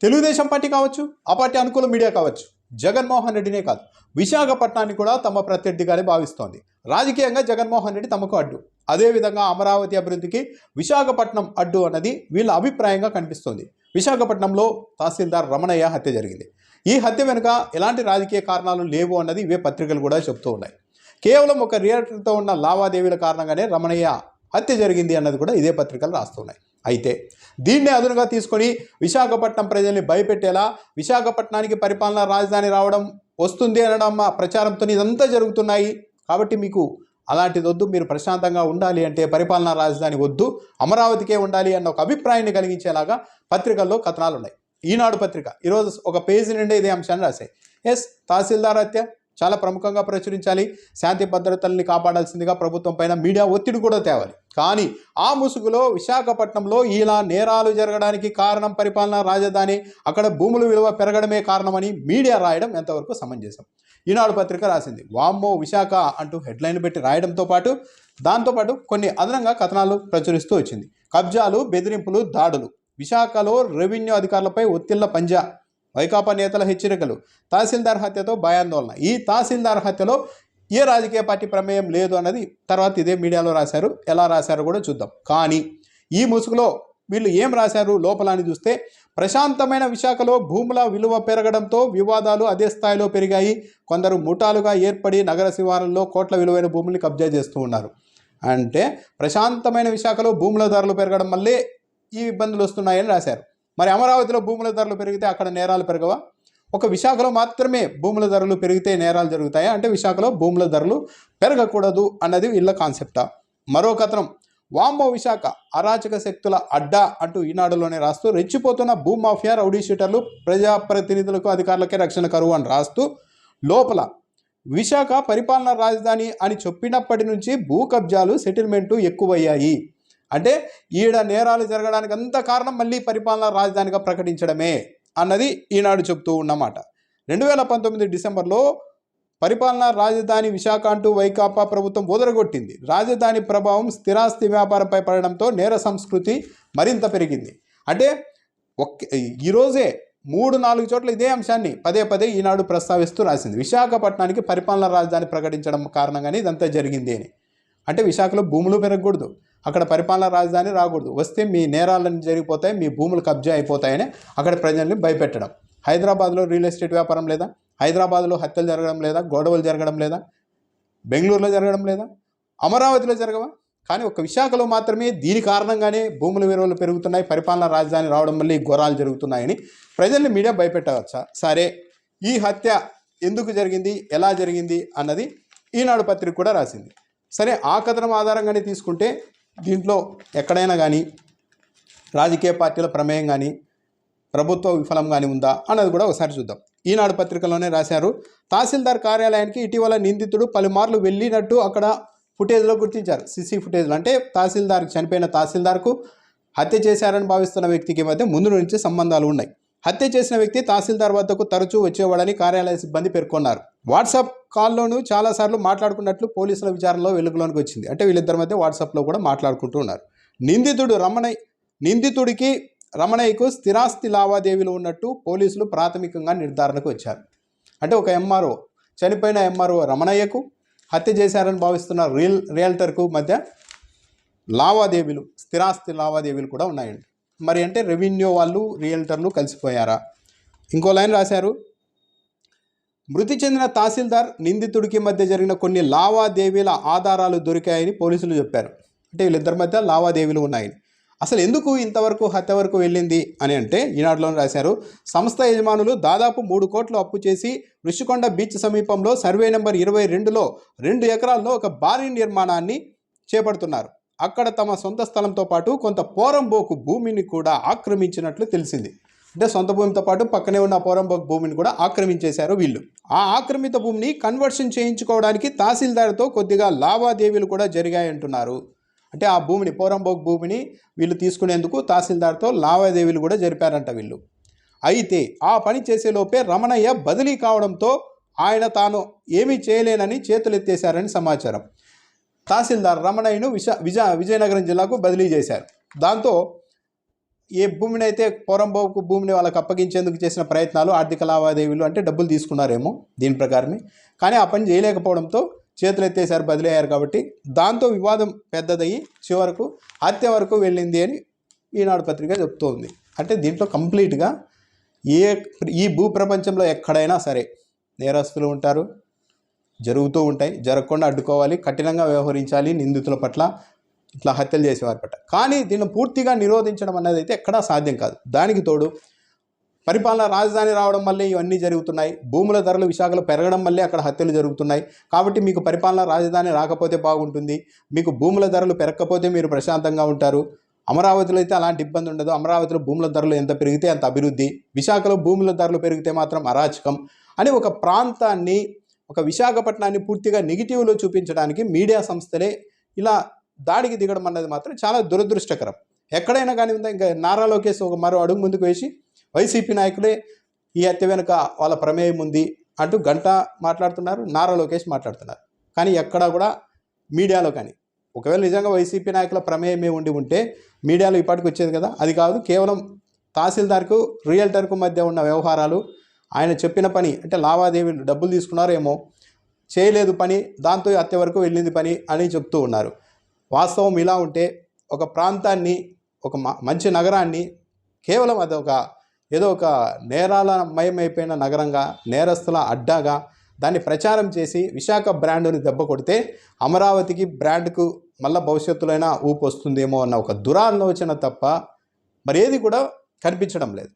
Telugu Desam party కావచ్చు, ఆ party అనుకూల మీడియా కావచ్చు, జగన్మోహన్ రెడ్డినే కాదు విశాఖపట్నాన్ని కూడా తమ ప్రత్యర్థిగానే భావిస్తోంది. రాజకీయంగా జగన్మోహన్ రెడ్డి తమకు అడ్డు, అదేవిధంగా అమరావతి అభివృద్ధికి విశాఖపట్నం అడ్డు అన్నది వీళ్ళ అభిప్రాయంగా కనిపిస్తోంది. విశాఖపట్నంలో తహసీల్దార్ రమణయ్య హత్య జరిగింది. ఈ హత్య వెనుక ఎలాంటి రాజకీయ కారణాలు లేవు అన్నది ఇవే పత్రికలు కూడా చెప్తూ ఉన్నాయి. కేవలం ఒక రియల్టర్తో ఉన్న లావాదేవీల కారణంగానే రమణయ్య హత్య జరిగింది అన్నది కూడా ఇదే పత్రికలు రాస్తున్నాయి. అయితే దీన్నే అదునుగా తీసుకొని విశాఖపట్నం ప్రజల్ని భయపెట్టేలా విశాఖపట్నానికి పరిపాలనా రాజధాని రావడం వస్తుంది అనడం ప్రచారంతో ఇదంతా జరుగుతున్నాయి. కాబట్టి మీకు అలాంటిది వద్దు, మీరు ప్రశాంతంగా ఉండాలి అంటే పరిపాలనా రాజధాని వద్దు, అమరావతికే ఉండాలి అన్న ఒక అభిప్రాయాన్ని కలిగించేలాగా పత్రికల్లో కథనాలు ఉన్నాయి. ఈనాడు పత్రిక ఈరోజు ఒక పేజీ నిండే ఇదే అంశాన్ని రాశాయి. తహసీల్దార్ హత్య చాలా ప్రముఖంగా ప్రచురించాలి, శాంతి భద్రతల్ని కాపాడాల్సిందిగా ప్రభుత్వం పైన మీడియా ఒత్తిడి కూడా తేవాలి. కానీ ఆ ముసుగులో విశాఖపట్నంలో ఇలా నేరాలు జరగడానికి కారణం పరిపాలనా రాజధాని, అక్కడ భూముల విలువ పెరగడమే కారణమని మీడియా రాయడం ఎంతవరకు సమంజసం? ఈనాడు పత్రిక రాసింది. వామ్మో విశాఖ అంటూ హెడ్లైన్ పెట్టి రాయడంతో పాటు దాంతోపాటు కొన్ని అదనంగా కథనాలు ప్రచురిస్తూ వచ్చింది. కబ్జాలు, బెదిరింపులు, దాడులు, విశాఖలో రెవెన్యూ అధికారులపై ఒత్తిళ్ల పంజా, వైకాపా నేతల హెచ్చరికలు, తహసీల్దార్ హత్యతో భయాందోళన. ఈ తహసీల్దార్ హత్యలో ఏ రాజకీయ పార్టీ ప్రమేయం లేదు అన్నది తర్వాత ఇదే మీడియాలో రాశారు. ఎలా రాశారో కూడా చూద్దాం. కానీ ఈ ముసుగులో వీళ్ళు ఏం రాశారు లోపల అని చూస్తే, ప్రశాంతమైన విశాఖలో భూముల విలువ పెరగడంతో వివాదాలు అదే స్థాయిలో పెరిగాయి. కొందరు ముఠాలుగా ఏర్పడి నగర శివారుల్లో కోట్ల విలువైన భూముల్ని కబ్జా చేస్తూ ఉన్నారు. అంటే ప్రశాంతమైన విశాఖలో భూముల ధరలు పెరగడం వల్లే ఈ ఇబ్బందులు వస్తున్నాయని రాశారు. మరి అమరావతిలో భూముల ధరలు పెరిగితే అక్కడ నేరాలు పెరగవా? ఒక విశాఖలో మాత్రమే భూముల ధరలు పెరిగితే నేరాలు జరుగుతాయా? అంటే విశాఖలో భూముల ధరలు పెరగకూడదు అన్నది వీళ్ళ కాన్సెప్టా? మరో కథనం, వామ్మో విశాఖ అరాచక శక్తుల అడ్డా అంటూ ఈనాడులోనే రాస్తూ, రెచ్చిపోతున్న భూమాఫియా, రౌడీ షీటర్లు, ప్రజాప్రతినిధులకు అధికారులకే రక్షణ కరువు అని రాస్తూ, లోపల విశాఖ పరిపాలనా రాజధాని అని చెప్పినప్పటి నుంచి భూ కబ్జాలు, సెటిల్మెంటు ఎక్కువయ్యాయి. అంటే ఈడ నేరాలు జరగడానికి అంత కారణం మళ్ళీ పరిపాలనా రాజధానిగా ప్రకటించడమే అన్నది ఈనాడు చెప్తూ ఉన్నమాట. 2019 డిసెంబర్లో పరిపాలనా రాజధాని విశాఖ అంటూ వైకాపా ప్రభుత్వం వదలగొట్టింది. రాజధాని ప్రభావం స్థిరాస్తి వ్యాపారంపై పడడంతో నేర సంస్కృతి మరింత పెరిగింది. అంటే ఈరోజే 3-4 చోట్ల ఇదే అంశాన్ని పదే పదే ఈనాడు ప్రస్తావిస్తూ రాసింది. విశాఖపట్నానికి పరిపాలనా రాజధాని ప్రకటించడం కారణంగానే ఇదంతా జరిగింది అని. అంటే విశాఖలో భూములు పెరగకూడదు, అక్కడ పరిపాలనా రాజధాని రాకూడదు, వస్తే మీ నేరాలన్నీ జరిగిపోతాయి, మీ భూములు కబ్జా అయిపోతాయని అక్కడ ప్రజల్ని భయపెట్టడం. హైదరాబాద్లో రియల్ ఎస్టేట్ వ్యాపారం లేదా? హైదరాబాద్లో హత్యలు జరగడం లేదా? గొడవలు జరగడం లేదా? బెంగళూరులో జరగడం లేదా? అమరావతిలో జరగవా? కానీ ఒక విశాఖలో మాత్రమే దీని కారణంగానే భూముల విలువలు పెరుగుతున్నాయి, పరిపాలనా రాజధాని రావడం వల్ల ఈ ఘోరాలు జరుగుతున్నాయని ప్రజల్ని మీడియా భయపెట్టవచ్చా? సరే, ఈ హత్య ఎందుకు జరిగింది, ఎలా జరిగింది అన్నది ఈనాడు పత్రిక కూడా రాసింది. సరే, ఆ కథనం ఆధారంగానే తీసుకుంటే దీంట్లో ఎక్కడైనా కానీ రాజకీయ పార్టీల ప్రమేయం కానీ ప్రభుత్వ విఫలం కానీ ఉందా అన్నది కూడా ఒకసారి చూద్దాం. ఈనాడు పత్రికలోనే రాశారు. తహసీల్దార్ కార్యాలయానికి ఇటీవల నిందితుడు పలుమార్లు వెళ్ళినట్టు అక్కడ ఫుటేజ్లో గుర్తించారు. సిసి ఫుటేజ్లో. అంటే చనిపోయిన తహసీల్దార్కు హత్య చేశారని భావిస్తున్న వ్యక్తికి మధ్య ముందు నుంచి సంబంధాలు ఉన్నాయి. హత్య చేసిన వ్యక్తి తహసీల్దార్ వద్దకు తరచూ వచ్చేవాడని కార్యాలయ సిబ్బంది పేర్కొన్నారు. వాట్సాప్ కాల్లోనూ చాలాసార్లు మాట్లాడుకున్నట్లు పోలీసుల విచారణలో వెలుగులోనికి వచ్చింది. అంటే వీళ్ళిద్దరి మధ్య వాట్సాప్లో కూడా మాట్లాడుకుంటూ ఉన్నారు. నిందితుడికి రమణయ్యకు స్థిరాస్తి లావాదేవీలు ఉన్నట్టు పోలీసులు ప్రాథమికంగా నిర్ధారణకు వచ్చారు. అంటే ఒక ఎంఆర్ఓ, చనిపోయిన ఎంఆర్ఓ రమణయ్యకు హత్య చేశారని భావిస్తున్న రియల్టర్కు మధ్య లావాదేవీలు, స్థిరాస్తి లావాదేవీలు కూడా ఉన్నాయండి. మరి అంటే రెవెన్యూ వాళ్ళు, రియల్టర్లు కలిసిపోయారా? ఇంకో లైన్ రాశారు. మృతి చెందిన తహసీల్దార్ నిందితుడికి మధ్య జరిగిన కొన్ని లావాదేవీల ఆధారాలు దొరికాయని పోలీసులు చెప్పారు. అంటే వీళ్ళిద్దరి మధ్య లావాదేవీలు ఉన్నాయని. అసలు ఎందుకు ఇంతవరకు హత్య వరకు వెళ్ళింది అని అంటే ఈనాడులోనే రాశారు. సంస్థ యజమానులు దాదాపు 3 కోట్లు అప్పు చేసి ఋషికొండ బీచ్ సమీపంలో సర్వే నెంబర్ 22లో 2 ఎకరాల్లో ఒక భారీ నిర్మాణాన్ని చేపడుతున్నారు. అక్కడ తమ సొంత స్థలంతో పాటు కొంత పోరంబోకు భూమిని కూడా ఆక్రమించినట్లు తెలిసింది. అంటే సొంత భూమితో పాటు పక్కనే ఉన్న పోరంబోకు భూమిని కూడా ఆక్రమించేశారు వీళ్ళు. ఆ ఆక్రమిత భూమిని కన్వర్షన్ చేయించుకోవడానికి తహసీల్దార్తో కొద్దిగా లావాదేవీలు కూడా జరిగాయంటున్నారు. అంటే ఆ భూమిని, పోరంబోకు భూమిని వీళ్ళు తీసుకునేందుకు తహసీల్దార్తో లావాదేవీలు కూడా జరిపారంట వీళ్ళు. అయితే ఆ పని చేసేలోపే రమణయ్య బదిలీ కావడంతో ఆయన తాను ఏమీ చేయలేనని చేతులెత్తేశారని సమాచారం. తహసీల్దార్ రమణయ్యను విజయనగరం జిల్లాకు బదిలీ చేశారు. దాంతో ఏ భూమిని అయితే పోరంబోకు భూమిని వాళ్ళకి అప్పగించేందుకు చేసిన ప్రయత్నాలు, ఆర్థిక లావాదేవీలు అంటే డబ్బులు తీసుకున్నారేమో దీని ప్రకారమే, కానీ ఆ పని చేయలేకపోవడంతో చేతులు ఎత్తేసారు, బదిలీ అయ్యారు. కాబట్టి దాంతో వివాదం పెద్దదయ్యి చివరకు హత్య వరకు వెళ్ళింది అని ఈనాడు పత్రిక చెప్తోంది. అంటే దీంట్లో కంప్లీట్గా ఈ భూప్రపంచంలో ఎక్కడైనా సరే నేరస్తులు ఉంటారు, జరుగుతూ ఉంటాయి, జరగకుండా అడ్డుకోవాలి, కఠినంగా వ్యవహరించాలి నిందితుల పట్ల, ఇట్లా హత్యలు చేసేవారి పట్ల. కానీ దీన్ని పూర్తిగా నిరోధించడం అన్నది అయితే ఎక్కడా సాధ్యం కాదు. దానికి తోడు పరిపాలన రాజధాని రావడం వల్లే ఇవన్నీ జరుగుతున్నాయి. భూముల ధరలు విశాఖలో పెరగడం వల్లే అక్కడ హత్యలు జరుగుతున్నాయి. కాబట్టి మీకు పరిపాలన రాజధాని రాకపోతే బాగుంటుంది, మీకు భూముల ధరలు పెరగకపోతే మీరు ప్రశాంతంగా ఉంటారు. అమరావతిలో అయితే అలాంటి ఇబ్బంది ఉండదు. అమరావతిలో భూముల ధరలు ఎంత పెరిగితే అంత అభివృద్ధి, విశాఖలో భూముల ధరలు పెరిగితే మాత్రం అరాచకం అని ఒక ప్రాంతాన్ని, ఒక విశాఖపట్నాన్ని పూర్తిగా నెగిటివ్లో చూపించడానికి మీడియా సంస్థలే ఇలా దాడికి దిగడం అన్నది మాత్రం చాలా దురదృష్టకరం. ఎక్కడైనా కానీ ఉందా, ఇంకా నారా లోకేష్ ఒక మరో అడుగు ముందుకు వేసి వైసీపీ నాయకులే ఈ హత్య వెనుక వాళ్ళ ప్రమేయం ఉంది అంటూ గంట మాట్లాడుతున్నారు, నారా లోకేష్ మాట్లాడుతున్నారు. కానీ ఎక్కడా కూడా మీడియాలో కానీ, ఒకవేళ నిజంగా వైసీపీ నాయకుల ప్రమేయమే ఉంటే మీడియాలో ఇప్పటికి వచ్చేది కదా. అది కాదు, కేవలం తహసీల్దార్కు రియల్టర్కు మధ్య ఉన్న వ్యవహారాలు, ఆయన చెప్పిన పని అంటే లావాదేవీలు, డబ్బులు తీసుకున్నారేమో, చేయలేదు పని, దాంతో హత్య వరకు వెళ్ళింది పని అని చెప్తూ ఉన్నారు. వాస్తవం ఇలా ఉంటే ఒక ప్రాంతాన్ని, ఒక మంచి నగరాన్ని కేవలం ఏదో ఒక నేరాలమయమైపోయిన నగరంగా, నేరస్తుల అడ్డాగా దాన్ని ప్రచారం చేసి విశాఖ బ్రాండ్ని దెబ్బ కొడితే అమరావతికి బ్రాండ్కు మళ్ళీ భవిష్యత్తులోనే ఊపు వస్తుందేమో అన్న ఒక దురాలోచన తప్ప మరేది కూడా కనిపించడం లేదు.